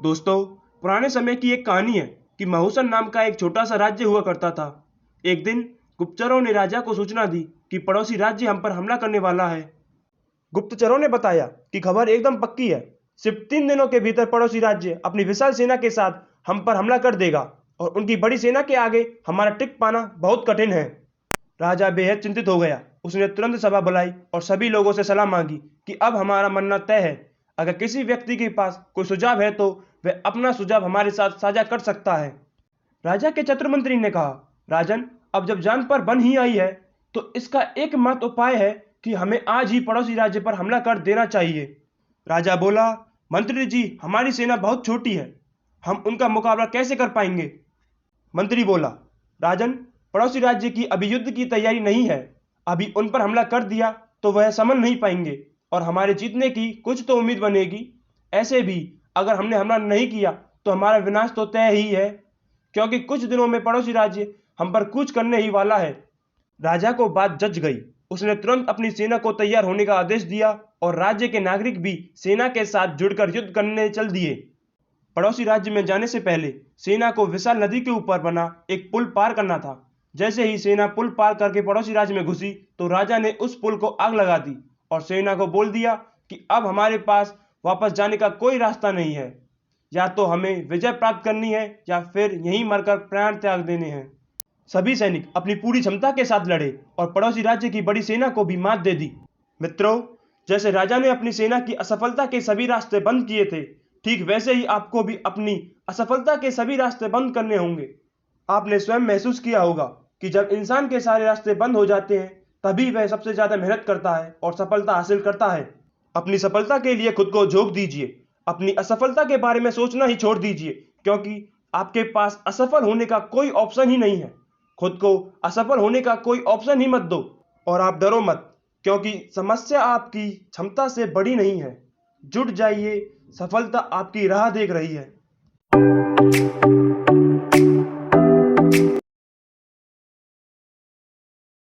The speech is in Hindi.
दोस्तों, पुराने समय की एक कहानी है कि महूसन नाम का एक छोटा सा राज्य हुआ करता था। एक दिन गुप्तचरों ने राजा को सूचना दी कि पड़ोसी राज्य हम पर हमला करने वाला है। गुप्तचरों ने बताया कि खबर एकदम पक्की है। सिर्फ 3 दिनों के भीतर पड़ोसी राज्य अपनी विशाल सेना के साथ हम पर हमला कर देगा और उनकी बड़ी सेना के आगे हमारा टिक पाना बहुत कठिन है। राजा बेहद चिंतित हो गया। उसने तुरंत सभा बुलाई और सभी लोगों से सलाह मांगी कि अब हमारा मरना तय है। अगर किसी व्यक्ति के पास कोई सुझाव है तो वह अपना सुझाव हमारे साथ साझा कर सकता है। राजा के चतुर मंत्री ने कहा, राजन, अब जब जान पर बन ही आई है तो इसका एकमात्र उपाय है कि हमें आज ही पड़ोसी राज्य पर हमला कर देना चाहिए। राजा बोला, मंत्री जी, हमारी सेना बहुत छोटी है, हम उनका मुकाबला कैसे कर पाएंगे? मंत्री बोला, राजन, पड़ोसी राज्य की अभी युद्ध की तैयारी नहीं है। अभी उन पर हमला कर दिया तो वह संभल नहीं पाएंगे और हमारे जीतने की कुछ तो उम्मीद बनेगी। ऐसे भी अगर हमने हमला नहीं किया तो हमारा विनाश तो तय ही है, क्योंकि कुछ दिनों में पड़ोसी राज्य हम पर कूच करने ही वाला है। राजा को बात जच गई। उसने तुरंत अपनी सेना को तैयार होने का आदेश दिया और राज्य के नागरिक भी सेना के साथ जुड़कर युद्ध करने चल दिए। पड़ोसी राज्य में जाने से पहले सेना को विशाल नदी के ऊपर बना एक पुल पार करना था। जैसे ही सेना पुल पार करके पड़ोसी राज्य में घुसी तो राजा ने उस पुल को आग लगा दी और सेना को बोल दिया कि अब हमारे पास वापस जाने का कोई रास्ता नहीं है। या तो हमें विजय प्राप्त करनी है या फिर यहीं मरकर प्राण त्याग देने हैं। सभी सैनिक अपनी पूरी क्षमता के साथ लड़े और पड़ोसी राज्य की बड़ी सेना को भी मात दे दी। मित्रों, जैसे राजा ने अपनी सेना की असफलता के सभी रास्ते बंद किए थे, ठीक वैसे ही आपको भी अपनी असफलता के सभी रास्ते बंद करने होंगे। आपने स्वयं महसूस किया होगा कि जब इंसान के सारे रास्ते बंद हो जाते हैं तभी वह सबसे ज्यादा मेहनत करता है और सफलता हासिल करता है। अपनी सफलता के लिए खुद को झोंक दीजिए। अपनी असफलता के बारे में सोचना ही छोड़ दीजिए, क्योंकि आपके पास असफल होने का कोई ऑप्शन ही नहीं है। खुद को असफल होने का कोई ऑप्शन ही मत दो और आप डरो मत, क्योंकि समस्या आपकी क्षमता से बड़ी नहीं है। जुट जाइए, सफलता आपकी राह देख रही है।